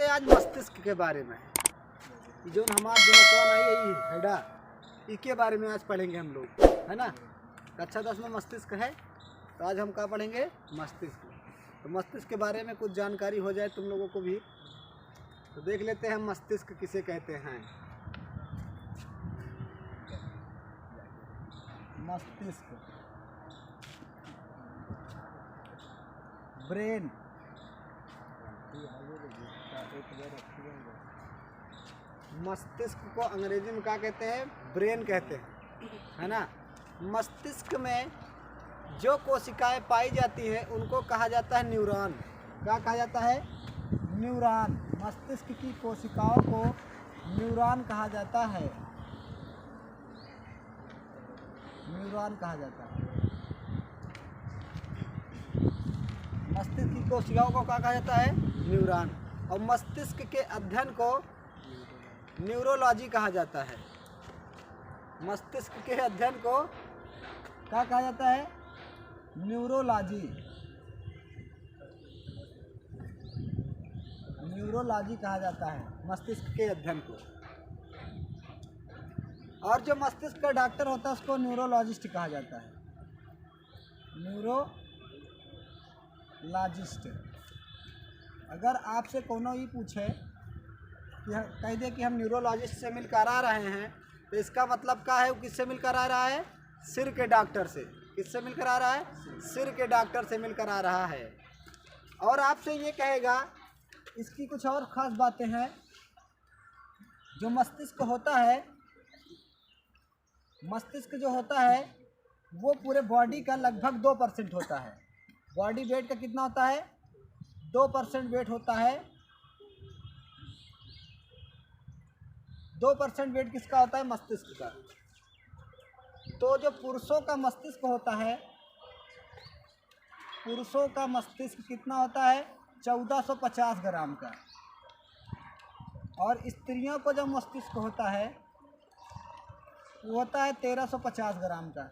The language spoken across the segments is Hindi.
लेते हैं आज मस्तिष्क के बारे में। जो हमारा दिमाग कौन आई यही हेडा, इसके बारे में आज पढ़ेंगे हम लोग, है ना। कक्षा 10 में मस्तिष्क है, तो आज हम क्या पढ़ेंगे, मस्तिष्क। तो मस्तिष्क के बारे में कुछ जानकारी हो जाए तुम लोगों को भी, तो देख लेते हैं हम मस्तिष्क किसे कहते हैं। मस्तिष्क, ब्रेन, मस्तिष्क को अंग्रेजी में क्या कहते हैं, ब्रेन कहते हैं, है ना। मस्तिष्क में जो कोशिकाएं पाई जाती हैं उनको कहा जाता है न्यूरॉन। क्या कहा जाता है, न्यूरॉन। मस्तिष्क की कोशिकाओं को न्यूरॉन कहा जाता है, न्यूरॉन कहा जाता है। मस्तिष्क की कोशिकाओं को क्या कहा जाता है, न्यूरॉन। और मस्तिष्क के अध्ययन को न्यूरोलॉजी कहा जाता है। मस्तिष्क के अध्ययन को क्या कहा जाता है, न्यूरोलॉजी, न्यूरोलॉजी कहा जाता है मस्तिष्क के अध्ययन को। और जो मस्तिष्क का डॉक्टर होता है उसको न्यूरोलॉजिस्ट कहा जाता है, न्यूरोलॉजिस्ट। अगर आपसे कोनो ये पूछे कि कह दे कि हम न्यूरोलॉजिस्ट से मिलकर आ रहे हैं, तो इसका मतलब क्या है, वो किससे मिलकर आ रहा है, सिर के डॉक्टर से। किससे मिलकर आ रहा है, सिर के डॉक्टर से मिलकर आ रहा है। और आपसे ये कहेगा, इसकी कुछ और ख़ास बातें हैं। जो मस्तिष्क होता है, मस्तिष्क जो होता है वो पूरे बॉडी का लगभग 2% होता है। बॉडी वेट का कितना होता है, 2% वेट होता है। 2% वेट किसका होता है, मस्तिष्क का। तो जो पुरुषों का मस्तिष्क होता है, पुरुषों का मस्तिष्क कितना होता है, 1450 ग्राम का। और स्त्रियों को जो मस्तिष्क होता है वो होता है 1350 ग्राम का।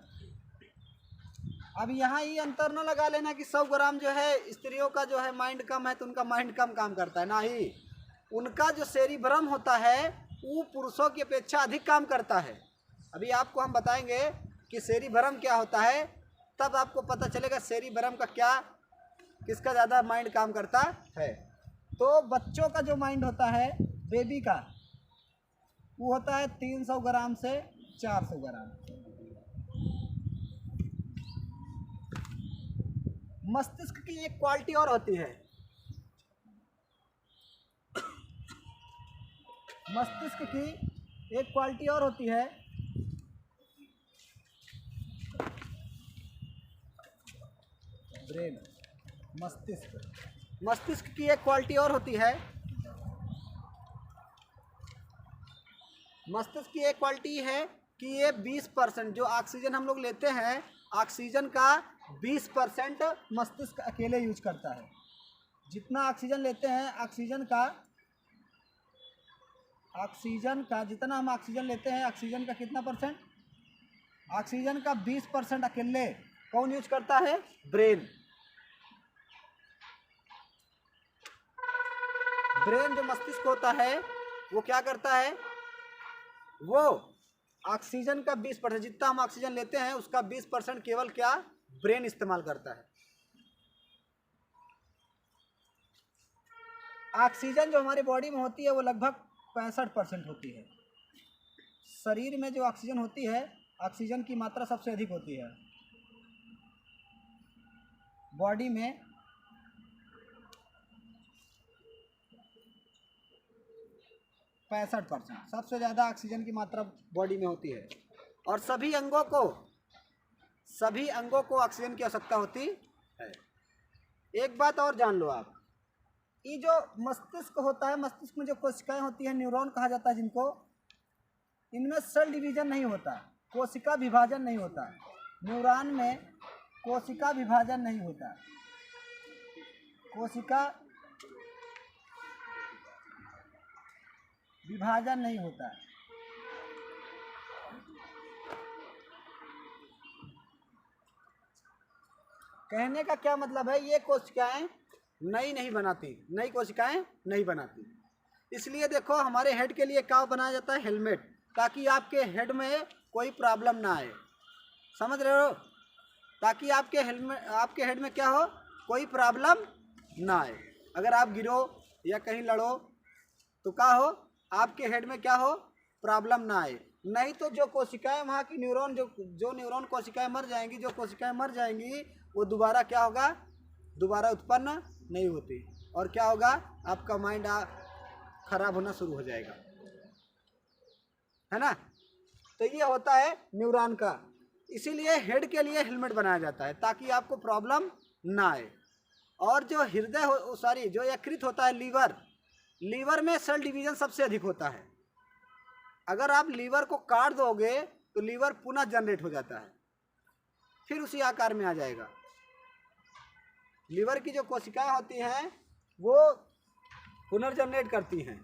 अब यहाँ ये अंतर न लगा लेना कि 100 ग्राम जो है स्त्रियों का जो है माइंड कम है तो उनका माइंड कम काम करता है, ना ही। उनका जो सेरिब्रम होता है वो पुरुषों की अपेक्षा अधिक काम करता है। अभी आपको हम बताएंगे कि सेरिब्रम क्या होता है, तब आपको पता चलेगा सेरिब्रम का क्या, किसका ज़्यादा माइंड काम करता है। तो बच्चों का जो माइंड होता है, बेबी का, वो होता है 300 ग्राम से 400 ग्राम। मस्तिष्क की एक क्वालिटी और होती है, मस्तिष्क की एक क्वालिटी और होती है, ब्रेन, मस्तिष्क की एक क्वालिटी और होती है। मस्तिष्क की एक क्वालिटी है कि ये 20% जो ऑक्सीजन हम लोग लेते हैं, ऑक्सीजन का 20% मस्तिष्क अकेले यूज करता है। जितना ऑक्सीजन लेते हैं, ऑक्सीजन का जितना हम ऑक्सीजन लेते हैं, ऑक्सीजन का कितना परसेंट, ऑक्सीजन का 20% अकेले कौन यूज करता है, ब्रेन। ब्रेन जो मस्तिष्क होता है वो क्या करता है, वो ऑक्सीजन का 20%, जितना हम ऑक्सीजन लेते हैं उसका 20% केवल क्या, ब्रेन इस्तेमाल करता है। ऑक्सीजन जो हमारी बॉडी में होती है वो लगभग 65% होती है। शरीर में जो ऑक्सीजन होती है, ऑक्सीजन की मात्रा सबसे अधिक होती है बॉडी में। पैंसठ % सबसे ज़्यादा ऑक्सीजन की मात्रा बॉडी में होती है। और सभी अंगों को ऑक्सीजन की आवश्यकता होती है। एक बात और जान लो आप, ये जो मस्तिष्क होता है, मस्तिष्क में जो कोशिकाएं होती हैं, न्यूरॉन कहा जाता है जिनको, इनमें सेल डिवीजन नहीं होता, कोशिका विभाजन नहीं होता। न्यूरॉन में कोशिका विभाजन नहीं होता, कोशिका विभाजन नहीं होता। कहने का क्या मतलब है, ये कोशिकाएं नई कोशिकाएं नहीं बनाती। इसलिए देखो हमारे हेड के लिए क्या बनाया जाता है, हेलमेट, ताकि आपके हेड में कोई प्रॉब्लम ना आए, समझ रहे हो, ताकि आपके हेड में क्या हो, कोई प्रॉब्लम ना आए। अगर आप गिरो या कहीं लड़ो तो क्या हो, आपके हेड में क्या हो, प्रॉब्लम ना आए। नहीं तो जो कोशिकाएं वहाँ की न्यूरॉन जो न्यूरॉन कोशिकाएं मर जाएंगी, जो कोशिकाएं मर जाएंगी वो दोबारा क्या होगा, दोबारा उत्पन्न नहीं होती, और क्या होगा, आपका माइंड खराब होना शुरू हो जाएगा, है ना। तो ये होता है न्यूरॉन का, इसीलिए हेड के लिए हेलमेट बनाया जाता है ताकि आपको प्रॉब्लम ना आए। और जो हृदय जो यकृत होता है, लीवर में सेल डिवीजन सबसे अधिक होता है। अगर आप लीवर को काट दोगे तो लीवर पुनः जनरेट हो जाता है, फिर उसी आकार में आ जाएगा। लीवर की जो कोशिकाएं होती हैं वो पुनर्जनरेट करती हैं।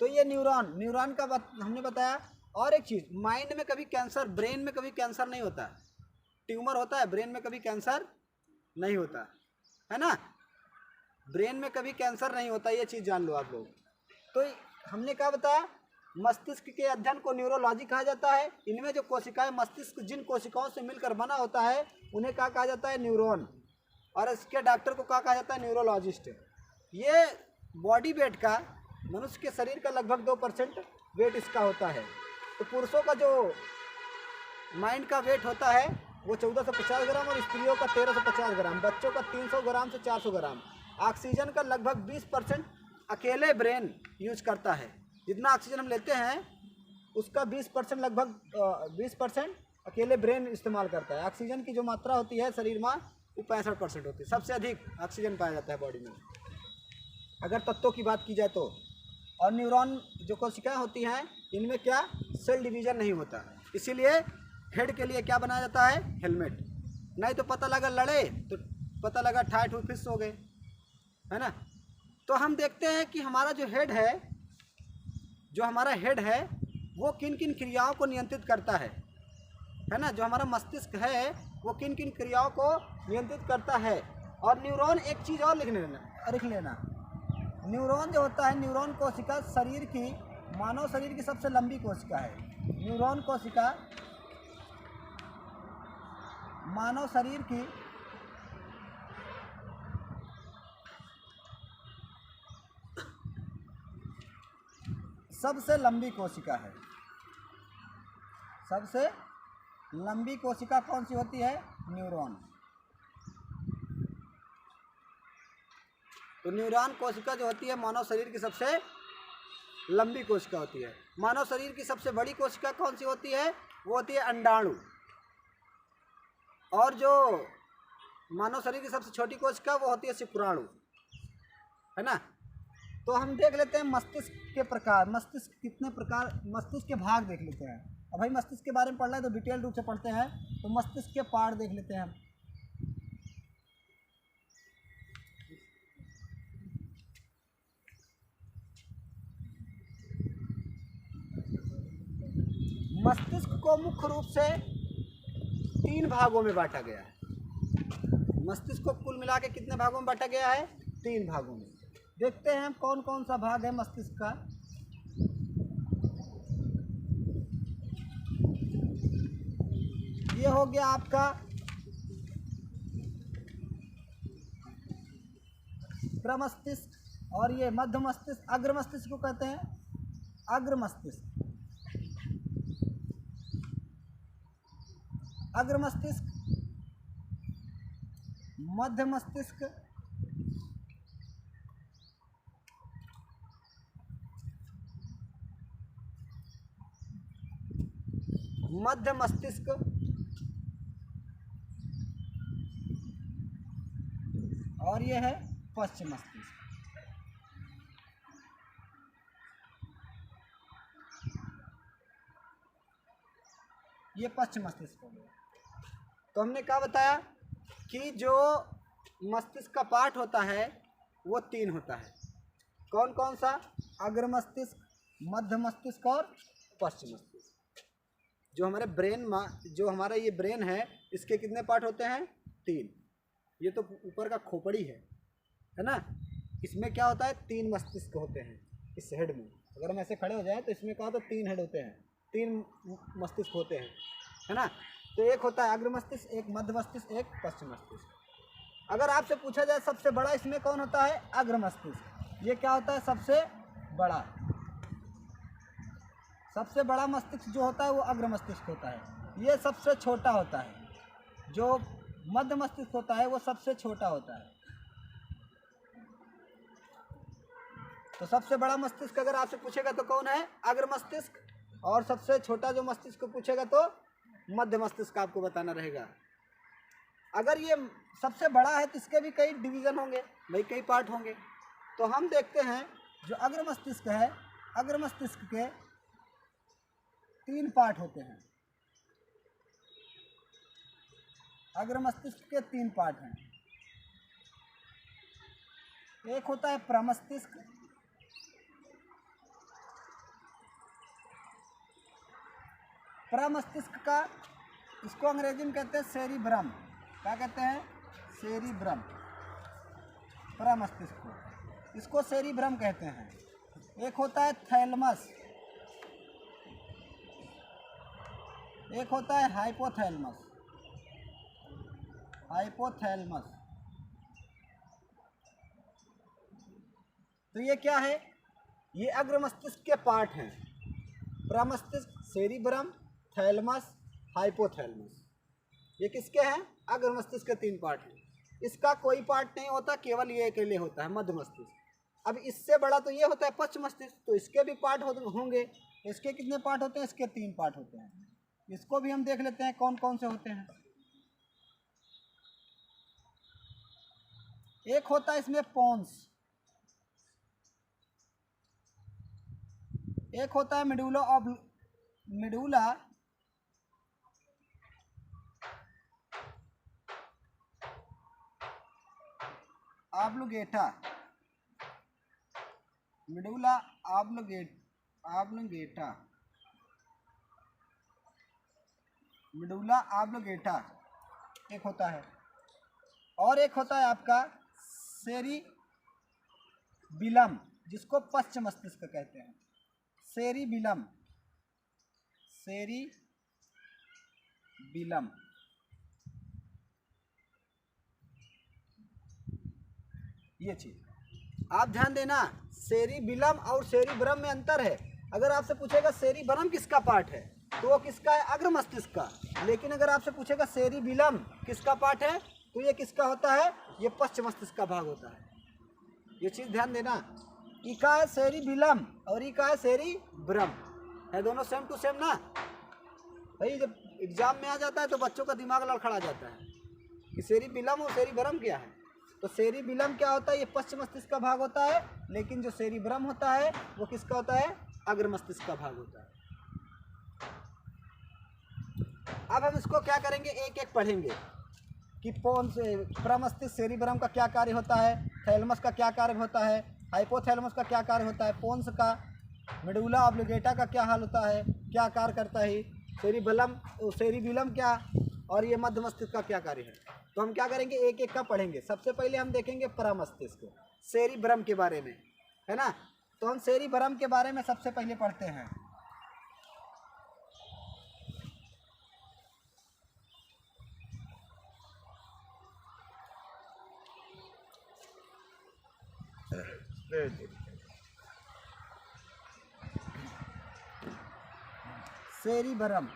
तो ये न्यूरॉन का हमने बताया। और एक चीज़, माइंड में कभी कैंसर, ब्रेन में कभी कैंसर नहीं होता, ट्यूमर होता है, ब्रेन में कभी कैंसर नहीं होता, है ना, ब्रेन में कभी कैंसर नहीं होता, ये चीज़ जान लो आप लोग। तो हमने क्या बताया, मस्तिष्क के अध्ययन को न्यूरोलॉजी कहा जाता है। इनमें जो कोशिकाएं, मस्तिष्क जिन कोशिकाओं से मिलकर बना होता है उन्हें क्या कहा जाता है, न्यूरॉन, और इसके डॉक्टर को क्या कहा जाता है, न्यूरोलॉजिस्ट। ये बॉडी वेट का, मनुष्य के शरीर का लगभग 2% वेट इसका होता है। तो पुरुषों का जो माइंड का वेट होता है वो 1450 ग्राम और स्त्रियों का 1350 ग्राम, बच्चों का 300 ग्राम से 400 ग्राम। ऑक्सीजन का लगभग 20% अकेले ब्रेन यूज करता है। जितना ऑक्सीजन हम लेते हैं उसका 20% लगभग 20% अकेले ब्रेन इस्तेमाल करता है। ऑक्सीजन की जो मात्रा होती है शरीर में वो 65% होती है, सबसे अधिक ऑक्सीजन पाया जाता है बॉडी में अगर तत्वों की बात की जाए तो। और न्यूरॉन जो कोशिकाएं होती हैं इनमें क्या, सेल डिवीजन नहीं होता, इसीलिए हेड के लिए क्या बनाया जाता है, हेलमेट। नहीं तो पता लगा लड़े तो पता लगा ठाई ठूठ फिस हो गए, है ना। तो हम देखते हैं कि हमारा जो हेड है वो किन किन क्रियाओं को नियंत्रित करता है ना। जो हमारा मस्तिष्क है वो किन किन क्रियाओं को नियंत्रित करता है। और न्यूरॉन, एक चीज़ और लिख लेना, न्यूरॉन जो होता है, न्यूरॉन कोशिका मानव शरीर की सबसे लंबी कोशिका है। न्यूरॉन कोशिका मानव शरीर की सबसे लंबी कोशिका है। सबसे लंबी कोशिका कौन सी होती है, न्यूरॉन। तो न्यूरॉन कोशिका जो होती है मानव शरीर की सबसे लंबी कोशिका होती है। मानव शरीर की सबसे बड़ी कोशिका कौन सी होती है, वो होती है अंडाणु। और जो मानव शरीर की सबसे छोटी कोशिका वो होती है शुक्राणु, है ना। तो हम देख लेते हैं मस्तिष्क के प्रकार, मस्तिष्क कितने प्रकार, मस्तिष्क के भाग देख लेते हैं। अब भाई मस्तिष्क के बारे में पढ़ना है तो डिटेल रूप से पढ़ते हैं। तो मस्तिष्क के पार्ट देख लेते हैं। मस्तिष्क को मुख्य रूप से 3 भागों में बांटा गया है। मस्तिष्क को कुल मिला के कितने भागों में बांटा गया है, 3 भागों में। देखते हैं कौन कौन सा भाग है मस्तिष्क का। ये हो गया आपका प्रमस्तिष्क, और ये मध्य मस्तिष्क, अग्र मस्तिष्क को कहते हैं अग्र मस्तिष्क। अग्र मस्तिष्क, मध्य मस्तिष्क, मध्य मस्तिष्क और ये है पश्चिम मस्तिष्क। ये पश्चिम मस्तिष्क हो गया। तो हमने क्या बताया कि जो मस्तिष्क का पार्ट होता है वो 3 होता है। कौन कौन सा, अग्र मस्तिष्क, मध्य मस्तिष्क और पश्चिम मस्तिष्क। जो हमारे जो हमारा ये ब्रेन है इसके कितने पार्ट होते हैं, 3। ये तो ऊपर का खोपड़ी है ना, इसमें क्या होता है, 3 मस्तिष्क होते हैं इस हेड में। अगर हम ऐसे खड़े हो जाए तो इसमें क्या होता है, 3 हेड होते हैं, 3 मस्तिष्क होते हैं, है ना। तो एक होता है अग्र मस्तिष्क, एक मध्य मस्तिष्क, एक पश्चिम मस्तिष्क। अगर आपसे पूछा जाए सबसे बड़ा इसमें कौन होता है, अग्र मस्तिष्क। ये क्या होता है, सबसे बड़ा। सबसे बड़ा मस्तिष्क जो होता है वो अग्र मस्तिष्क होता है। ये सबसे छोटा होता है। जो मध्य मस्तिष्क होता है वो सबसे छोटा होता है। तो सबसे बड़ा मस्तिष्क अगर आपसे पूछेगा तो कौन है, अग्र मस्तिष्क। और सबसे छोटा जो मस्तिष्क पूछेगा तो मध्य मस्तिष्क आपको बताना रहेगा। अगर ये सबसे बड़ा है तो इसके भी कई डिवीज़न होंगे भाई, कई पार्ट होंगे। तो हम देखते हैं जो अग्र मस्तिष्क है, अग्र मस्तिष्क के 3 पार्ट होते हैं। अग्र मस्तिष्क के 3 पार्ट हैं। एक होता है प्रमस्तिष्क, प्रमस्तिष्क का इसको अंग्रेजी में कहते हैं सेरिब्रम। क्या कहते हैं, सेरिब्रम। प्रमस्तिष्क को इसको सेरिब्रम कहते हैं। एक होता है थैलमस, एक होता है हाइपोथैलमस। हाइपोथैलमस तो ये क्या है, ये अग्र मस्तिष्क के पार्ट हैं। प्रमस्तिष्क, सेरिब्रम, थैलमस, हाइपोथैलमस, ये किसके हैं, अग्र मस्तिष्क के 3 पार्ट हैं। इसका कोई पार्ट नहीं होता, केवल ये अकेले होता है मध्य मस्तिष्क। अब इससे बड़ा तो ये होता है पश्चिम मस्तिष्क, तो इसके भी पार्ट होंगे। इसके कितने पार्ट होते हैं, इसके 3 पार्ट होते हैं। इसको भी हम देख लेते हैं कौन कौन से होते हैं। एक होता है इसमें पोन्स, एक होता है मेडुला ऑब्लिगेटा, मेडुला ऑब्लिगेटा, मेडुला ऑब्लिगेटा एक होता है। और एक होता है आपका सेरिबिलम, जिसको पश्चिम मस्तिष्क कहते हैं। सेरिबिलम, सेरिबिलम ये चीज आप ध्यान देना। सेरिबिलम और सेरिब्रम में अंतर है। अगर आपसे पूछेगा सेरिब्रम किसका पार्ट है तो वो किसका है, अग्र मस्तिष्क का। लेकिन अगर आपसे पूछेगा सेरिबिलम किसका पार्ट है तो ये किसका होता है, ये पश्चिम मस्तिष्क का भाग होता है। ये चीज ध्यान देना। ई का है सेरिबिलम और ई का है सेरिब्रम, है दोनों सेम टू सेम ना भाई। जब एग्जाम में आ जाता है तो बच्चों का दिमाग लड़खड़ा जाता है कि सेरिबिलम और सेरिब्रम क्या है। तो सेरिबिलम क्या होता है, ये पश्चिम मस्तिष्क का भाग होता है। लेकिन जो सेरिब्रम होता है वो किसका होता है, अग्र मस्तिष्क का भाग होता है। अब हम इसको क्या करेंगे, एक एक पढ़ेंगे कि प्रमस्तिष्क सेरिब्रम का क्या कार्य होता है, थैलमस का क्या कार्य होता है, हाइपोथैलमस का क्या कार्य होता है, पोन्स का, मेडुला ऑब्लिगेटा का क्या हाल होता है, क्या कार्य करता है, सेरिबिलम क्या, और ये मध्य मस्तिष्क का क्या कार्य है। तो हम क्या करेंगे, एक एक का पढ़ेंगे। सबसे पहले हम देखेंगे प्रमस्तिष्क सेरिब्रम के बारे में, है ना। तो हम सेरिब्रम के बारे में सबसे पहले पढ़ते हैं। सेरिब्रम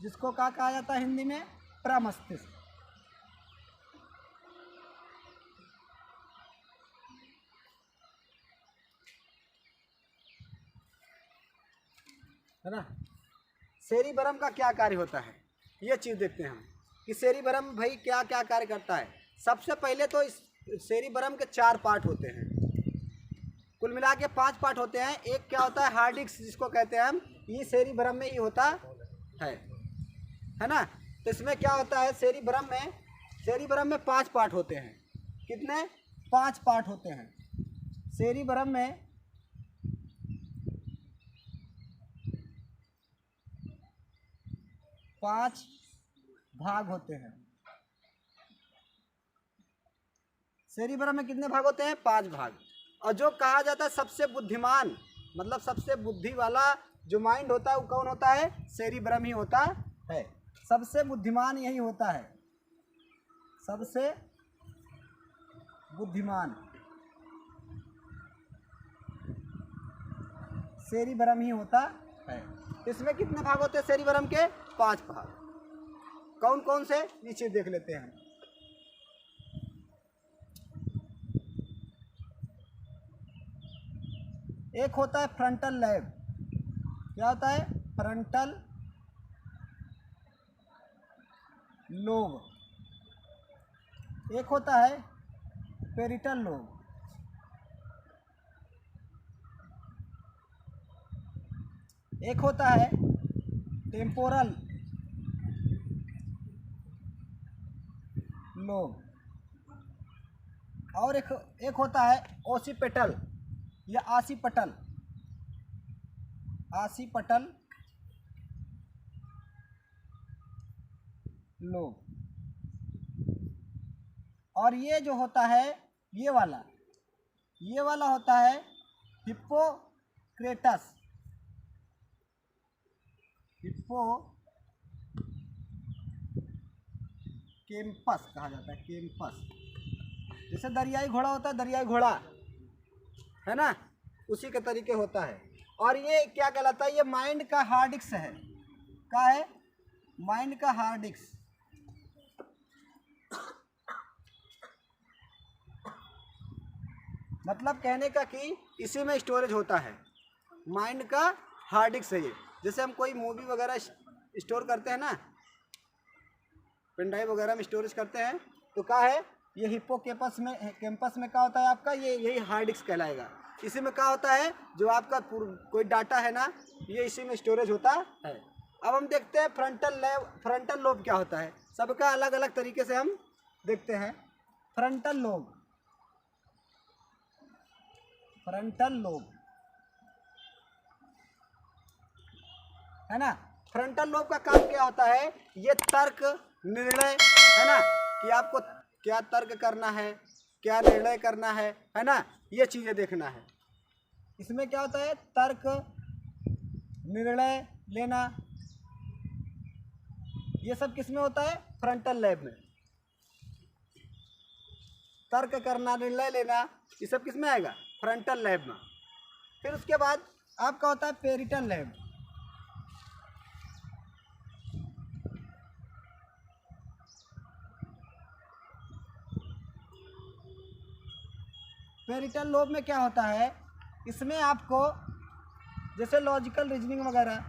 जिसको क्या कहा जाता है हिंदी में, प्रमस्तिष्क। है ना। सेरिब्रम का क्या कार्य होता है ये चीज़ देखते हैं हम कि सेरिब्रम भाई क्या क्या कार्य करता है। सबसे पहले तो इस सेरिब्रम के 4 पार्ट होते हैं, कुल मिला के 5 पार्ट होते हैं। एक क्या होता है हार्ड डिस्क जिसको कहते हैं हम, ये सेरिब्रम में ही होता है ना। तो इसमें क्या होता है, सेरिब्रम में 5 पार्ट होते हैं। कितने, 5 पार्ट होते हैं सेरिब्रम में। 5 भाग होते हैं। सेरिब्रम में कितने भाग होते हैं? 5 भाग। और जो कहा जाता है सबसे बुद्धिमान, मतलब सबसे बुद्धि वाला जो माइंड होता है वो कौन होता है? सेरिब्रम ही होता है। सबसे बुद्धिमान यही होता है, सबसे बुद्धिमान सेरिब्रम ही होता है। इसमें कितने भाग होते हैं सेरिब्रम के? 5 भाग। कौन कौन से? नीचे देख लेते हैं। एक होता है फ्रंटल लैब। क्या होता है? Frontal lobe. एक होता है पेरिटल लोब। एक होता है टेम्पोरल लोब। और एक होता है ओसिपिटल या आसिपटल लोब। और ये जो होता है ये वाला होता है हिप्पोक्रेटस। हिप्पोकैम्पस कहा जाता है, कैम्पस। जैसे दरियाई घोड़ा होता है, दरियाई घोड़ा है ना, उसी के तरीके होता है। और ये क्या कहलाता है? ये माइंड का हार्ड डिस्क है। क्या है? माइंड का हार्ड डिस्क। मतलब कहने का कि इसी में स्टोरेज होता है, माइंड का हार्ड डिस्क है ये। जैसे हम कोई मूवी वगैरह स्टोर करते हैं ना, पेन ड्राइव वगैरह में स्टोरेज करते हैं, तो क्या है? ये हिप्पोकैम्पस में क्या होता है आपका? यही हार्ड डिस्क कहलाएगा। इसी में क्या होता है? जो आपका कोई डाटा है ना, ये इसी में स्टोरेज होता है। अब हम देखते हैं फ्रंटल लोब क्या होता है। सबका अलग अलग तरीके से हम देखते हैं। फ्रंटल लोब है ना। फ्रंटल लोब का काम क्या होता है? ये तर्क निर्णय है ना, कि आपको क्या तर्क करना है, क्या निर्णय करना है ना, ये चीजें देखना है। इसमें क्या होता है? तर्क निर्णय लेना, ये सब किसमें होता है? फ्रंटल लोब में। तर्क करना, निर्णय लेना, ये सब किसमें आएगा? फ्रंटल लोब में। फिर उसके बाद आपका होता है पेरिटल लोब। पेरिटल लोब में क्या होता है? इसमें आपको जैसे लॉजिकल रीजनिंग वगैरह,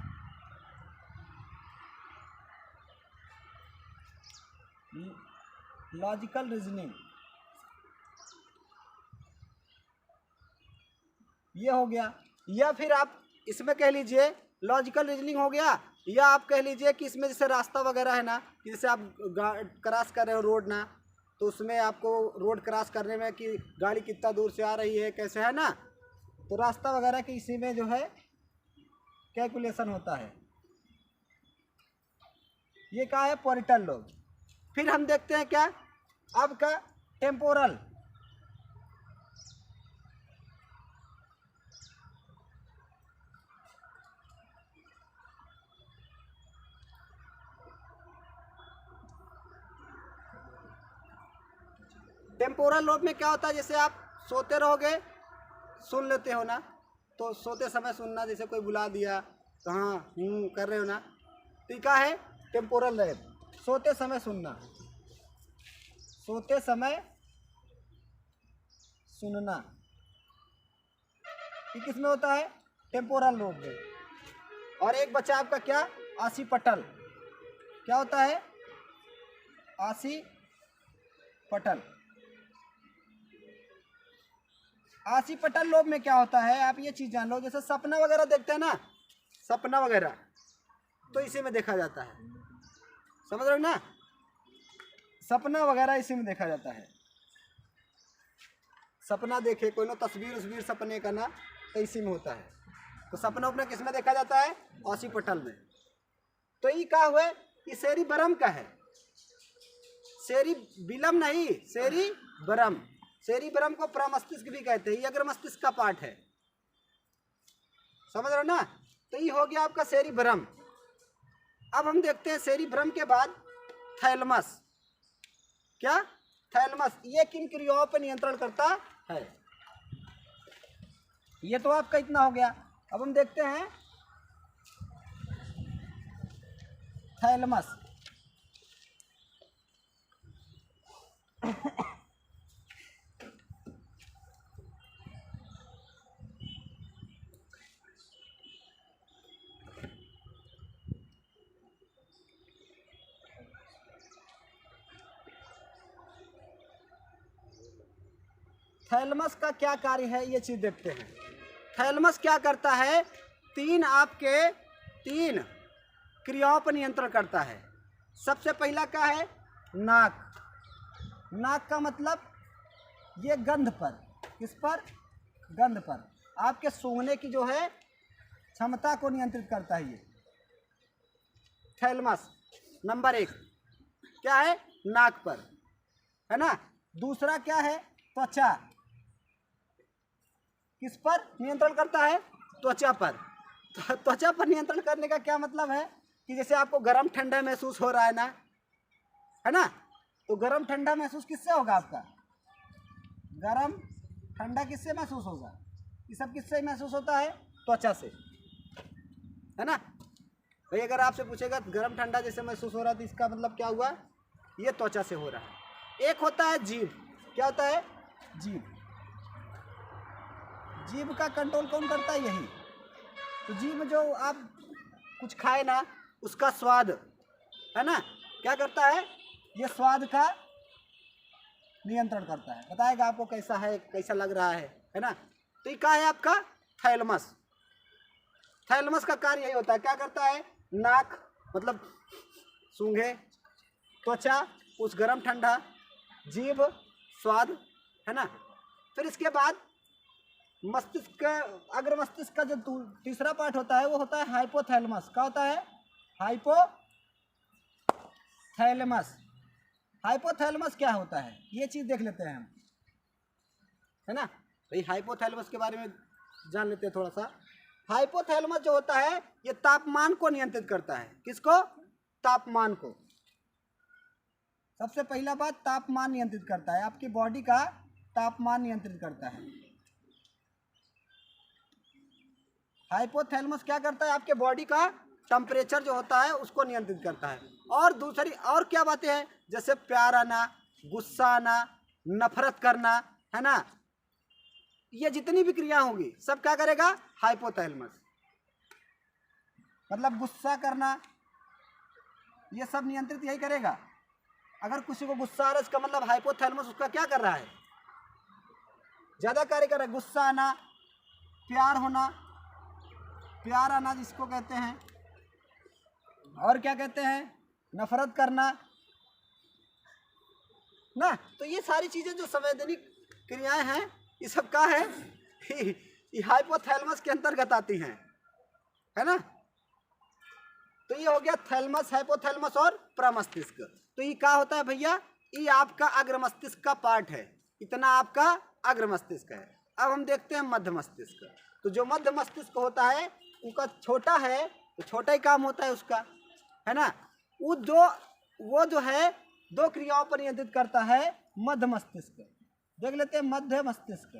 ये हो गया। या फिर आप इसमें कह लीजिए लॉजिकल रीजनिंग हो गया, या आप कह लीजिए कि इसमें जैसे रास्ता वगैरह है ना, कि जैसे आप क्रॉस कर रहे हो रोड ना, तो उसमें आपको रोड क्रॉस करने में कि गाड़ी कितना दूर से आ रही है, कैसे है ना, तो रास्ता वगैरह की इसी में जो है कैलकुलेशन होता है। ये क्या है? Parietal lobe. फिर हम देखते हैं क्या आपका टेम्पोरल। टेम्पोरल लोब में क्या होता है? जैसे आप सोते रहोगे, सुन लेते हो ना, तो सोते समय सुनना, जैसे कोई बुला दिया तो हाँ कर रहे हो ना, तो क्या है? Temporal lobe. सोते समय सुनना, सोते समय सुनना, ये किस में होता है? टेम्पोरल लोब में। और एक बचा आपका क्या? आसिपटल। क्या होता है? आसिपटल। आसिपटल लोब में क्या होता है? आप ये चीज जान लो, जैसे सपना वगैरह देखते हैं ना, सपना वगैरह तो इसी में देखा जाता है, समझ रहे हो ना, सपना वगैरह इसी में देखा जाता है। सपना देखे कोई ना, तस्वीर सपने का ना, तो इसी में होता है। तो सपना अपना किस में देखा जाता है? आसिपटल में। तो ये क्या हुआ? ये सेरिब्रम का है, सेरिबैलम नहीं, सेरिब्रम। सेरिब्रम को प्रमस्तिष्क भी कहते हैं, ये अग्र मस्तिष्क का पार्ट है, समझ रहे हो ना। तो ये हो गया आपका सेरिब्रम। अब हम देखते हैं सेरिब्रम के बाद थैलमस। क्या? थैलमस। ये किन क्रियाओं पर नियंत्रण करता है? ये तो आपका इतना हो गया। अब हम देखते हैं थैलमस। थैलमस का क्या कार्य है ये चीज देखते हैं। थैलमस क्या करता है? तीन क्रियाओं पर नियंत्रण करता है। सबसे पहला क्या है? नाक। नाक का मतलब ये गंध पर, किस पर? गंध पर। आपके सूंघने की जो है क्षमता को नियंत्रित करता है ये थैलमस। नंबर 1 क्या है? नाक पर, है ना। दूसरा क्या है? त्वचा। किस पर नियंत्रण करता है? त्वचा पर। त्वचा पर नियंत्रण करने का क्या मतलब है कि जैसे आपको गर्म ठंडा महसूस हो रहा है ना, तो गर्म ठंडा महसूस किससे होगा? आपका गर्म ठंडा किससे महसूस होगा? ये सब किससे महसूस होता है? त्वचा से, है ना। भाई अगर आपसे पूछेगा गर्म ठंडा जैसे महसूस हो रहा है तो इसका मतलब क्या हुआ? ये त्वचा से हो रहा है। एक होता है जीभ। क्या होता है? जीभ। जीभ का कंट्रोल कौन करता है? यही। तो जीभ जो आप कुछ खाए ना, उसका स्वाद, है ना, क्या करता है? ये स्वाद का नियंत्रण करता है, बताएगा आपको कैसा है, कैसा लग रहा है ना। तो ये क्या है आपका? थैलमस। थैलमस का कार्य यही होता है। क्या करता है? नाक मतलब सूंघे, त्वचा उस गर्म ठंडा, जीभ स्वाद, है ना। फिर इसके बाद मस्तिष्क, अग्र मस्तिष्क का जो तीसरा पार्ट होता है वो होता है हाइपोथैलेमस। क्या होता है? हाइपोथैलेमस। हाइपोथैलेमस क्या होता है ये चीज देख लेते हैं हम, है ना। भाई हाइपोथैलेमस के बारे में जान लेते हैं थोड़ा सा। हाइपोथैलेमस जो होता है ये तापमान को नियंत्रित करता है। किसको? तापमान को। सबसे पहला बात, तापमान नियंत्रित करता है, आपकी बॉडी का तापमान नियंत्रित करता है। हाइपोथैलेमस क्या करता है? आपके बॉडी का टेम्परेचर जो होता है उसको नियंत्रित करता है। और दूसरी और क्या बातें हैं? जैसे प्यार आना, गुस्सा आना, नफरत करना, है ना, ये जितनी भी क्रिया होंगी सब क्या करेगा? हाइपोथैलेमस। मतलब गुस्सा करना ये सब नियंत्रित यही करेगा। अगर किसी को गुस्सा आ रहा है इसका मतलब हाइपोथैलेमस उसका क्या कर रहा है? ज्यादा कार्य कर रहा है। गुस्सा आना, प्यार होना, प्यार आना जिसको कहते हैं, और क्या कहते हैं? नफरत करना ना। तो ये सारी चीजें जो संवैधानिक क्रियाएं हैं ये सब क्या है? ये हाइपोथैलेमस के अंतर्गत आती हैं, है ना। तो ये हो गया थैलेमस, हाइपोथैलेमस और प्रमस्तिष्क। तो ये क्या होता है भैया? ये आपका अग्र मस्तिष्क का पार्ट है। इतना आपका अग्र मस्तिष्क है। अब हम देखते हैं मध्य मस्तिष्क। तो जो मध्य मस्तिष्क होता है उनका छोटा है, तो छोटा ही काम होता है उसका, है ना। वो जो है 2 क्रियाओं पर नियंत्रित करता है मध्य मस्तिष्क। देख लेते हैं मध्य मस्तिष्क।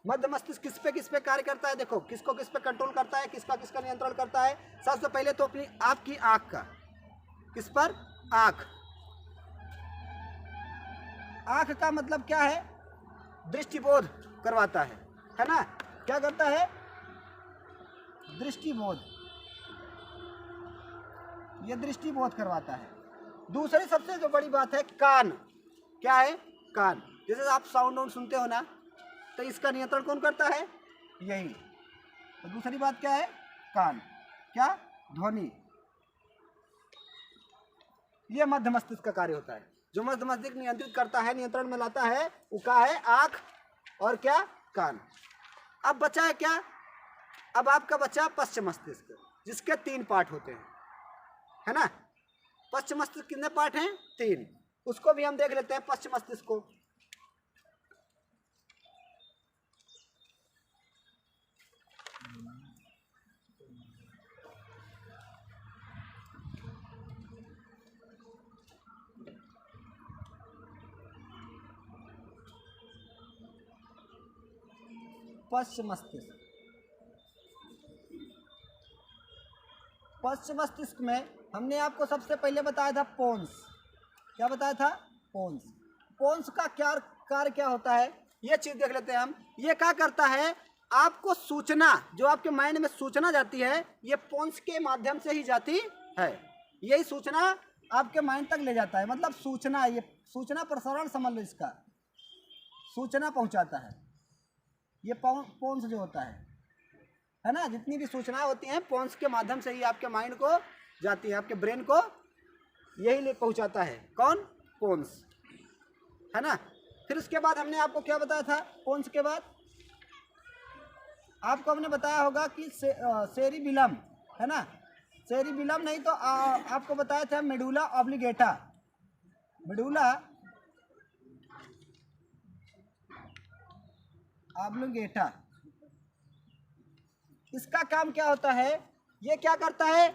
मध्य मस्तिष्क किस पे कार्य करता है? देखो किसको किस पे कंट्रोल करता है, किसका किसका नियंत्रण करता है। सबसे पहले तो अपनी आपकी आंख का। किस पर? आंख। आंख का मतलब क्या है? दृष्टिबोध करवाता है ना। क्या करता है? दृष्टिबोध। ये दृष्टिबोध करवाता है। दूसरी सबसे जो बड़ी बात है कान। क्या है? कान। जैसे आप साउंड सुनते हो ना, तो इसका नियंत्रण कौन करता है? यही। तो दूसरी बात क्या है? कान। क्या? ध्वनि। ये मध्य मस्तिष्क का कार्य होता है। जो मध्य मस्तिष्क नियंत्रित करता है, नियंत्रण में लाता है, वो क्या है? आंख और क्या? कान। अब बचा है क्या? अब आपका बचा पश्च मस्तिष्क, जिसके 3 पार्ट होते हैं। है ना। पश्च मस्तिष्क कितने पार्ट हैं? 3। उसको भी हम देख लेते हैं, पश्च मस्तिष्क को। पश्च मस्तिष्क, पश्च मस्तिष्क में हमने आपको सबसे पहले बताया था पोन्स। क्या बताया था? पोन्स। पोन्स का क्या कार्य क्या होता है, ये चीज देख लेते हैं हम। ये क्या करता है, आपको सूचना, जो आपके माइंड में सूचना जाती है, ये पोन्स के माध्यम से ही जाती है। यही सूचना आपके माइंड तक ले जाता है। मतलब सूचना, ये सूचना प्रसारण समझ लो, इसका सूचना पहुंचाता है ये पोन्स जो होता है ना। जितनी भी सूचनाएं होती हैं पोन्स के माध्यम से ही आपके माइंड को जाती है, आपके ब्रेन को यही ले पहुंचाता है। कौन? पोन्स, है ना। फिर उसके बाद हमने आपको क्या बताया था? पोन्स के बाद आपको हमने बताया होगा कि सेरिबिलम, है ना। सेरिबिलम नहीं तो आपको बताया था मेडुला ऑब्लिगेटा। मेडुला ऑब्लिगेटा, इसका काम क्या होता है? ये क्या करता है?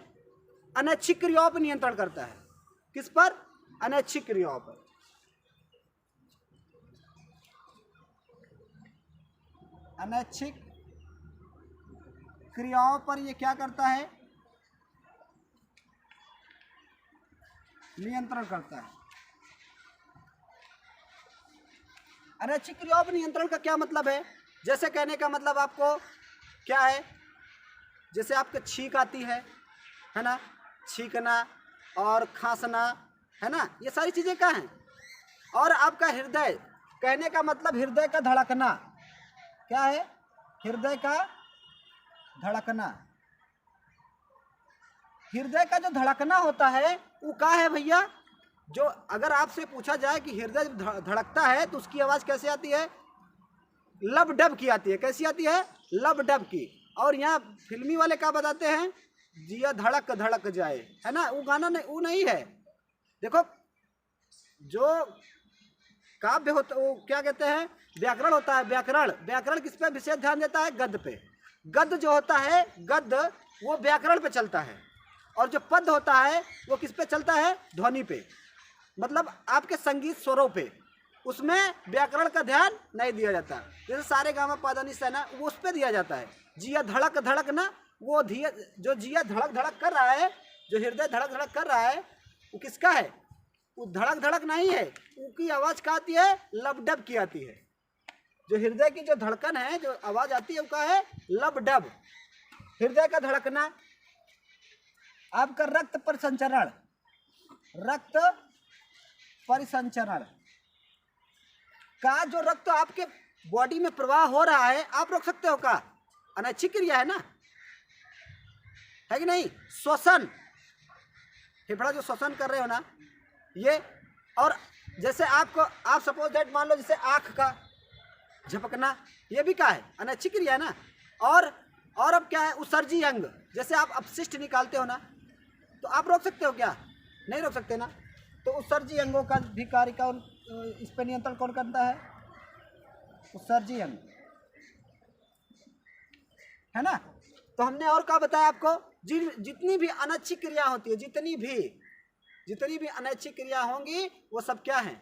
अनैच्छिक क्रियाओं पर नियंत्रण करता है। किस पर? अनैच्छिक क्रियाओं पर। अनैच्छिक क्रियाओं पर ये क्या करता है? नियंत्रण करता है। अनैच्छिक क्रियाओं पर नियंत्रण का क्या मतलब है? जैसे कहने का मतलब आपको क्या है, जैसे आपके छींक आती है ना, छींकना और खांसना, है ना, ये सारी चीजें क्या हैं? और आपका हृदय, कहने का मतलब हृदय का धड़कना, क्या है? हृदय का धड़कना। हृदय का जो धड़कना होता है वो क्या है भैया? जो अगर आपसे पूछा जाए कि हृदय धड़कता है तो उसकी आवाज कैसे आती है? लब डब की आती है। कैसी आती है? लब डब की। और यहाँ फिल्मी वाले क्या बताते हैं? जिया धड़क धड़क जाए, है ना। वो गाना नहीं, वो नहीं है। देखो, जो काव्य होता, वो क्या कहते हैं? व्याकरण होता है। व्याकरण, व्याकरण किस पे विशेष ध्यान देता है? गद्य पे। गद्य जो होता है, गद्य वो व्याकरण पे चलता है। और जो पद होता है वो किस पे चलता है? ध्वनि पे, मतलब आपके संगीत स्वरों पे। उसमें व्याकरण का ध्यान नहीं दिया जाता। जैसे सारे गामा पादानी से ना, वो उस पर दिया जाता है। जिया धड़क धड़क ना, वो जो जिया धड़क धड़क कर रहा है, जो हृदय धड़क धड़क कर रहा है, वो किसका है? वो धड़क धड़क नहीं है, उसकी आवाज क्या आती है? लब डब की आती है। जो हृदय की जो धड़कन है, जो आवाज आती है, वो क्या है? लब डब, हृदय का धड़कना। आपका रक्त परिसंचरण, रक्त परिसंचरण का जो रक्त आपके बॉडी में प्रवाह हो रहा है, आप रोक सकते हो क्या? अनैच्छिक क्रिया है ना, है कि नहीं? श्वसन, फेफड़ा जो श्वसन कर रहे हो ना, ये। और जैसे आपको, आप सपोज दैट मान लो, जैसे आंख का झपकना, ये भी क्या है? अनैच्छिक क्रिया है ना। और अब क्या है? उत्सर्जी अंग, जैसे आप अपशिष्ट निकालते हो ना, तो आप रोक सकते हो क्या? नहीं रोक सकते ना। तो उत्सर्जी अंगों का भी कार्य कौन, इस पर नियंत्रण कौन करता है? उत्सर्जी अंग, है ना। तो हमने और क्या बताया आपको? जितनी भी अनैच्छिक क्रिया होती है, जितनी भी अनैच्छिक क्रिया होंगी, वो सब क्या है?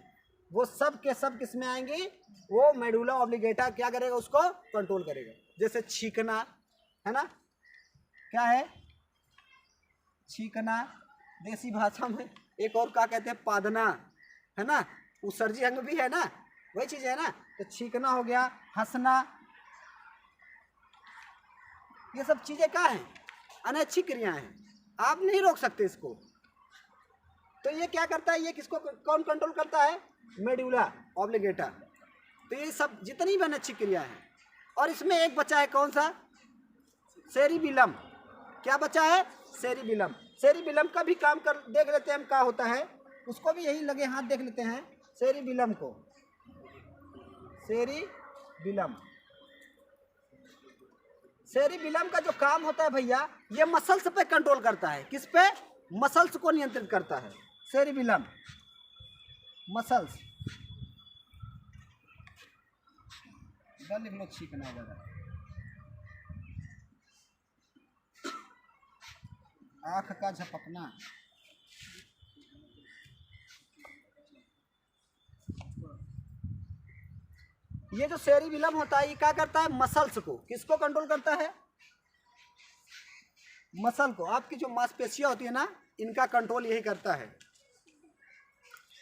वो सब के सब किस में आएंगी? वो मेडुला ऑब्लिगेटा क्या करेगा? उसको कंट्रोल करेगा। जैसे छींकना, है ना, क्या है? छींकना। देसी भाषा में एक और क्या कहते हैं? पादना, है ना। उत्सर्जी अंग भी है ना, वही चीज है ना। तो छींकना हो गया, हंसना, ये सब चीजें क्या है? अनैच्छिक क्रियाएं हैं। आप नहीं रोक सकते इसको। तो ये क्या करता है? ये किसको कौन कंट्रोल करता है? मेडुला ऑब्लिगेटा। तो ये सब जितनी भी अनैच्छिक क्रिया है। और इसमें एक बचा है, कौन सा? सेरिबिलम। क्या बचा है? सेरिबिलम। सेरिबिलम का भी काम कर देख लेते हैं हम, क्या होता है उसको भी यही लगे हाथ देख लेते हैं सेरिबिलम को। सेरिबिलम, सेरिबिलम का जो काम होता है भैया, ये मसल्स पे कंट्रोल करता है। किस पे? मसल्स को नियंत्रित करता है। सेरिबिलम मसल्स, लिख लो, छींकना ज़्यादा, आँख का झपकना। ये जो सेरिबिलम होता है ये क्या करता है, मसल्स को, किसको कंट्रोल करता है, मसल को। आपकी जो मांसपेशियां होती है ना, इनका कंट्रोल यही करता है।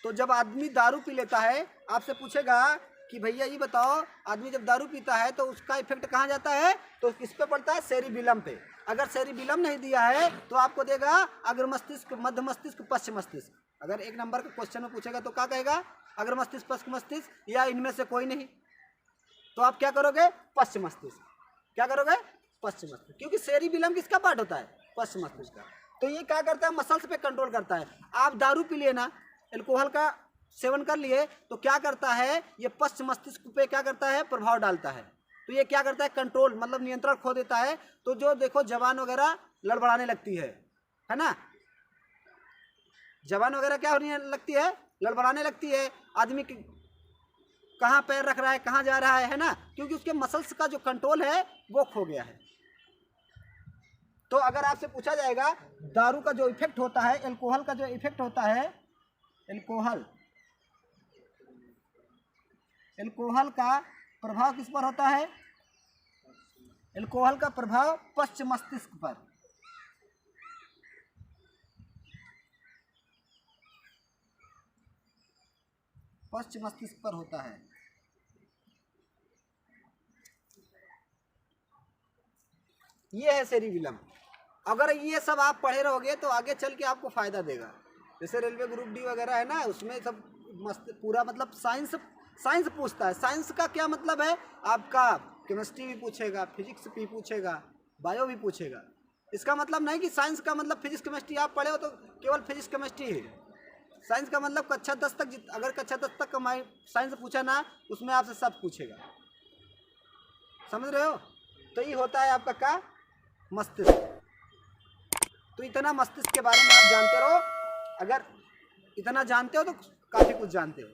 तो जब आदमी दारू पी लेता है, आपसे पूछेगा कि भैया ये बताओ, आदमी जब दारू पीता है तो उसका इफेक्ट कहाँ जाता है, तो किस पे पड़ता है, सेरिबिलम पे। अगर सेरिबिलम नहीं दिया है तो आपको देगा अग्र मस्तिष्क, मध्य मस्तिष्क, पश्च मस्तिष्क। अगर 1 नंबर के क्वेश्चन में पूछेगा तो क्या कहेगा, अग्र मस्तिष्क, पश्च मस्तिष्क, या इनमें से कोई नहीं। तो आप क्या करोगे, पश्च मस्तिष्क। क्या करोगे, पश्च मस्तिष्क, क्योंकि सेरिबिलम किसका पार्ट होता है, पश्च मस्तिष्क का। तो ये क्या करता है, मसल्स पे कंट्रोल करता है। आप दारू पी लिए ना, अल्कोहल का सेवन कर लिए, तो क्या करता है, ये पश्च मस्तिष्क पे क्या करता है, प्रभाव डालता है। तो ये क्या करता है, कंट्रोल मतलब नियंत्रण खो देता है। तो जो देखो जवान वगैरह लड़बड़ाने लगती है ना, जवान वगैरह क्या होने लगती है, लड़बड़ाने लगती है। आदमी कहाँ पैर रख रहा है, कहाँ जा रहा है ना, क्योंकि उसके मसल्स का जो कंट्रोल है वो खो गया है। तो अगर आपसे पूछा जाएगा दारू का जो इफेक्ट होता है, अल्कोहल का जो इफेक्ट होता है, अल्कोहल का प्रभाव किस पर होता है, अल्कोहल का प्रभाव पश्च मस्तिष्क पर। पश्च मस्तिष्क पर होता है। ये है सेरिबिलम। अगर ये सब आप पढ़े रहोगे तो आगे चल के आपको फायदा देगा। जैसे रेलवे ग्रुप डी वगैरह है ना, उसमें सब मस्त पूरा मतलब साइंस पूछता है। साइंस का क्या मतलब है, आपका केमिस्ट्री भी पूछेगा, फिजिक्स भी पूछेगा, बायो भी पूछेगा। इसका मतलब नहीं कि साइंस का मतलब फिजिक्स केमिस्ट्री आप पढ़े हो तो केवल फिजिक्स केमिस्ट्री है। साइंस का मतलब कक्षा 10 तक, अगर कक्षा 10 तक का साइंस पूछा ना, उसमें आपसे सब पूछेगा। समझ रहे हो। तो ये होता है आपका क्या, मस्तिष्क। तो इतना मस्तिष्क के बारे में आप जानते रहो। अगर इतना जानते हो तो काफ़ी कुछ जानते हो।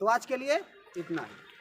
तो आज के लिए इतना ही।